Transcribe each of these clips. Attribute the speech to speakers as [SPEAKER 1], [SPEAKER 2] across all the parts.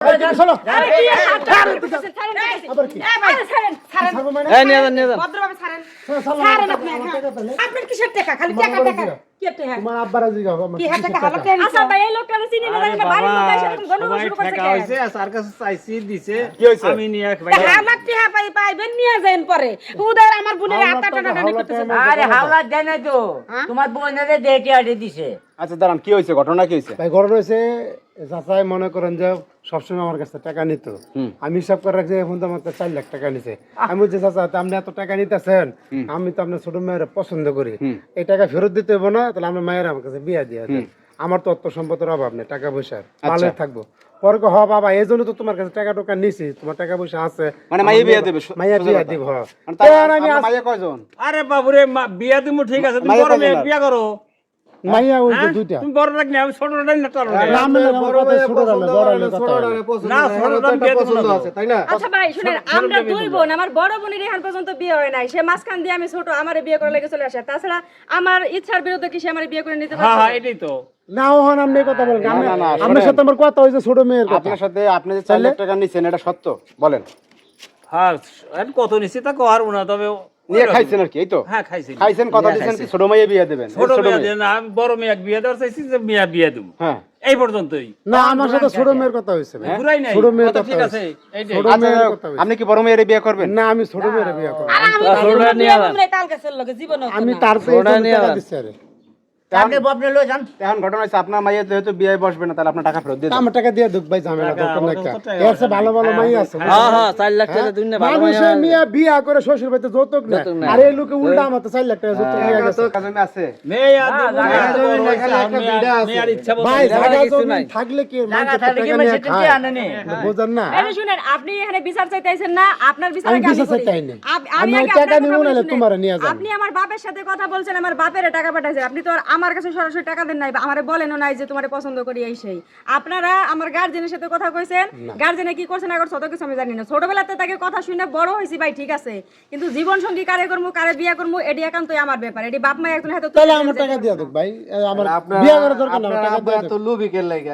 [SPEAKER 1] চলো
[SPEAKER 2] আরে কি হাত ছাড়েন আবার কি ছাড়েন
[SPEAKER 3] এই নিয়ে যান
[SPEAKER 2] ভদ্রভাবে ছাড়েন
[SPEAKER 1] চলো
[SPEAKER 2] ছাড়েন আপনি আপনার কিসের টাকা খালি টাকা টাকা কি টাকা
[SPEAKER 1] তোমার আব্বার জিগা
[SPEAKER 2] কি টাকা হলো কেন আচ্ছা ভাই এই লোকটা চিনি না জানি না বাড়ির লোক এসে এরকম গন্ডগোল শুরু করছে
[SPEAKER 4] টাকা হইছে আর কাছে চাইছি দিছে
[SPEAKER 1] কি হইছে?
[SPEAKER 4] আমি নিয়ে ভাই
[SPEAKER 2] হালাত টিহা পাইবেন নিয়ে যাবেন পরে উদয় আমার বোনের হাত টানাটানি করতেছে
[SPEAKER 3] আরে হাওলা দেয় না তো তোমার বোনেরে দেটি আটে দিছে।
[SPEAKER 5] আচ্ছা দাঁড়ান, কি হয়েছে, ঘটনা কি হয়েছে?
[SPEAKER 1] ভাই ঘটনা হয়েছে চাচাই মনে করেন যে সবসময় আমার কাছে টাকা নিত। আমি হিসাব করে রাখছি এখন তো আমার 4 লাখ টাকা নিছে। আমি বলছি চাচা আপনি এত টাকা নিতেছেন, আমি তো আপনার ছোট মেয়ের পছন্দ করি, এই টাকা ফেরত দিতে হবে না, তাহলে আমার মায়ের আমার কাছে বিয়া দিয়ে দেন। আমার তো অর্থ সম্পদের অভাব নেই, টাকা পয়সার ভালো থাকবো। পরে হ বাবা এই জন্য তো তোমার কাছে টাকা টোকা নিছি, তোমার টাকা পয়সা আছে,
[SPEAKER 5] মানে মাইয়া বিয়া দেবে?
[SPEAKER 1] মাইয়া বিয়া দিব।
[SPEAKER 5] মানে তার মাইয়া কয়জন?
[SPEAKER 4] আরে বাবুরে বিয়া দিমু ঠিক আছে, তুমি
[SPEAKER 5] মাইয়া
[SPEAKER 4] বড় মেয়ে
[SPEAKER 5] কয়জন?
[SPEAKER 4] বিয়া করো।
[SPEAKER 1] মাইয়া ওই
[SPEAKER 4] হ্যাঁ?
[SPEAKER 1] দুইটা
[SPEAKER 4] তুমি বড় রাখনি, আমি ছোট রাখনি না, তাহলে না ছোট বিয়া পছন্দ আছে তাই না?
[SPEAKER 2] আচ্ছা ভাই শুনেন, আমরা দুই বোন, আমার বড় বোনের এখন পর্যন্ত বিয়ে হয় নাই, সে মাঝখান দিয়ে আমি ছোট, আমারে বিয়ে করে লেগে চলে আসে। তাছাড়া আমার ইচ্ছার বিরুদ্ধে কি সে আমারে বিয়ে করে নিতে
[SPEAKER 4] হ্যাঁ হ্যাঁ
[SPEAKER 2] পারবে?
[SPEAKER 4] এটাই তো।
[SPEAKER 1] না হন আপনি এই কথা বলেন।
[SPEAKER 5] না, না,
[SPEAKER 1] আপনার সাথে আমার কথা হয়েছে ছোট মেয়ের কথা।
[SPEAKER 5] আপনার সাথে আপনি যে 4 লাখ টাকা নিছেন এটা সত্য বলেন?
[SPEAKER 4] হ্যাঁ এখন কত নিছি তা কর না, তবে
[SPEAKER 5] নিয়ে খাইছেন আর কি, এই তো?
[SPEAKER 4] হ্যাঁ খাইছি।
[SPEAKER 5] খাইছেন, কথা দিয়েছেন কি ছোট মাইয়া বিয়া দেবেন?
[SPEAKER 4] ছোট মেয়ে দেন, আমি বড় মেয়ে বিয়ে দেওয়ার চাইছি যে মেয়ে বিয়ে দেব,
[SPEAKER 5] হ্যাঁ
[SPEAKER 4] এই পর্যন্তই।
[SPEAKER 1] না আমার সাথে ছোট মেয়ের কথা হয়েছে ভাই।
[SPEAKER 4] ঘুরাই নাই,
[SPEAKER 1] ছোট মেয়ের
[SPEAKER 4] কথা
[SPEAKER 1] কথা
[SPEAKER 4] ঠিক
[SPEAKER 1] হয়েছে।
[SPEAKER 4] আছে এইটাই।
[SPEAKER 1] ছোট
[SPEAKER 5] আচ্ছা,
[SPEAKER 1] মেয়ের কথা হয়েছে।
[SPEAKER 5] আপনি কি বড় মেয়ের বিয়ে করবেন?
[SPEAKER 1] না আমি ছোট মেয়ের বিয়ে করব।
[SPEAKER 2] আর আমি তো বিয়ে করব না তাল গাছের লগে জীবন হতো
[SPEAKER 1] আমি
[SPEAKER 2] না।
[SPEAKER 1] তার চেয়ে টাকা দিচ্ছি আরে।
[SPEAKER 3] আপনি বপনে লই যান।
[SPEAKER 5] এখন ঘটনা হচ্ছে আপনার মাইয়া যেহেতু বিয়ে বসবে না, তাহলে আপনার টাকা ফেরত দিয়ে দেন।
[SPEAKER 1] আমার টাকা দিয়ে দুক ভাই, ঝামেলা দরকার নাই। এর চেয়ে ভালো ভালো মাই আছে।
[SPEAKER 3] হ্যাঁ হ্যাঁ 4 লাখ টাকা দুই না ভালো
[SPEAKER 1] মানুষের মেয়ে বিয়া করে শ্বশুর বাড়িতে যৌতুক না, আর এই লোকে উল্টা আমার তো 4 লাখ টাকা যৌতুক নিয়ে গেছে।
[SPEAKER 5] কাজে আছে
[SPEAKER 4] মেয়ে আর দেব না, মেয়ের ইচ্ছা মতো
[SPEAKER 1] ভাই
[SPEAKER 4] দেব।
[SPEAKER 1] জায়গা জমি থাকলে কি
[SPEAKER 3] টাকা
[SPEAKER 1] মানুষ
[SPEAKER 3] থাকলে কি
[SPEAKER 1] টাকা
[SPEAKER 3] মেয়ে
[SPEAKER 1] নিয়ে
[SPEAKER 3] সেটা
[SPEAKER 1] খায়?
[SPEAKER 3] দিয়ে আনে নে।
[SPEAKER 1] বুঝেন না?
[SPEAKER 2] এই যে শুনেন, আপনি এখানে বিচার চাইতেছেন না, আপনার বিচার
[SPEAKER 1] আমি
[SPEAKER 2] আগে আমি
[SPEAKER 1] বিচার
[SPEAKER 2] করি।
[SPEAKER 1] চাইতে নাই। আমি
[SPEAKER 2] আগে
[SPEAKER 1] টাকা
[SPEAKER 2] আপনার
[SPEAKER 1] নিব
[SPEAKER 2] কথা
[SPEAKER 1] না,
[SPEAKER 2] বলি শুনেন।
[SPEAKER 1] তোমারে নিয়ে যাবো।
[SPEAKER 2] আপনি আমার বাপের সাথে কথা বলছেন, আমার বাপের টাকা পাঠাইছেন, আপনি তো আর আমার কাছে সরাসরি টাকা দেন নাই বা আমারে বলেনও নাই যে তোমারে পছন্দ করি এই সেই। আপনারা আমার গার্জেনের সাথে কথা কইছেন, গার্জেনে কি করছেন আগর ছোট কিছু আমি জানি না। ছোটবেলাতে তাকে কথা শুনে বড় হইছি ভাই, ঠিক আছে, কিন্তু জীবন সঙ্গী কারে করবো কারে বিয়া করবো এডি একান্তই আমার ব্যাপার, এডি বাপ মা একজন হাতে
[SPEAKER 1] তাহলে আমার টাকা দিয়ে দুক ভাই, আমার বিয়া করার দরকার না, আমার টাকা দিয়ে দুক।
[SPEAKER 5] লুবিকের লাগা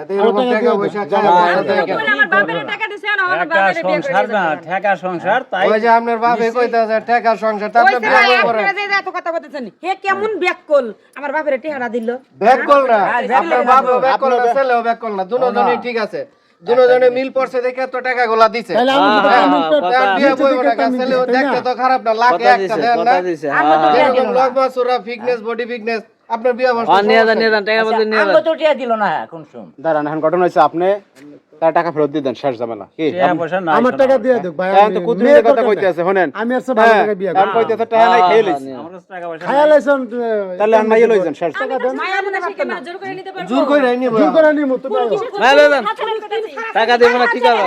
[SPEAKER 2] আমার বাপের টাকা দিছে না, আমার
[SPEAKER 4] ঠেকা
[SPEAKER 2] বাপের বিয়ে করে
[SPEAKER 4] সংসার না,
[SPEAKER 2] দিয়েছে।
[SPEAKER 4] ঠেকা সংসার, তাই
[SPEAKER 5] ওই যে আপনার বাপে কইতাছে টাকা সংসার, তা আপনি
[SPEAKER 2] ওই যে ভাই, আপনারা যে এত কথা বলতেছেন, হে কেমন ব্যাককল আমার বাপের টিহারা দিল।
[SPEAKER 5] ব্যাক কল না, আপনার বাপও ব্যাক কল না, ছেলেও ব্যাক কল না, দুজনেই ঠিক আছে, দুজনে মিল পড়ছে দেখে তো টাকা গোলা দিছে।
[SPEAKER 1] তাহলে আমি তো
[SPEAKER 3] হ্যাঁ,
[SPEAKER 1] আমি তো
[SPEAKER 3] কথা-
[SPEAKER 5] তার বিয়ে
[SPEAKER 1] নিচে
[SPEAKER 5] বইব
[SPEAKER 1] থেকে
[SPEAKER 5] না,
[SPEAKER 1] টাকা
[SPEAKER 5] ছেলেও
[SPEAKER 1] নিচ্ছি, তাই
[SPEAKER 5] দেখতে
[SPEAKER 1] না?
[SPEAKER 5] তো খারাপ না, লাখে
[SPEAKER 3] কথা
[SPEAKER 5] একটা
[SPEAKER 3] দিছে
[SPEAKER 5] দেন না,
[SPEAKER 3] কথা দিছে।
[SPEAKER 2] আমরা তো
[SPEAKER 3] হ্যাঁ
[SPEAKER 5] যেরকম লম্বা চূড়া ফিটনেস বডি ফিটনেস আপনার বিয়ে বসছে।
[SPEAKER 3] নিয়ে যান টাকা বদলে নিয়ে
[SPEAKER 6] আমগো
[SPEAKER 3] যান।
[SPEAKER 6] তো টিয়া দিল না কোন শুন
[SPEAKER 5] দাঁড়ান, এখন ঘটনা হচ্ছে আপনি তার টাকা ফেরত দিয়ে দেন, শেষ ঝামেলা। কি
[SPEAKER 4] টাকা পয়সা নাই
[SPEAKER 1] আমার টাকা দিয়ে দুক ভাই।
[SPEAKER 5] এখন তো কুতুমির কথা কইতে আছে, শুনেন
[SPEAKER 1] আমি আর সব ভালো টাকা বিয়া
[SPEAKER 5] এখন
[SPEAKER 1] করব।
[SPEAKER 5] কইতেছে টাকা নাই, খেয়ে লইছি,
[SPEAKER 4] আমার কাছে টাকা পয়সা
[SPEAKER 1] খায়া লাইছেন,
[SPEAKER 5] তাহলে আর মাইয়া লই যান, শেষ।
[SPEAKER 2] মায়া মনে শিখে মানে জোর করে নিতে পারবো।
[SPEAKER 5] জোর কই রাইনি
[SPEAKER 1] জোর করে নিমু তো
[SPEAKER 3] না, না, না। টাকা দিব না কি করব?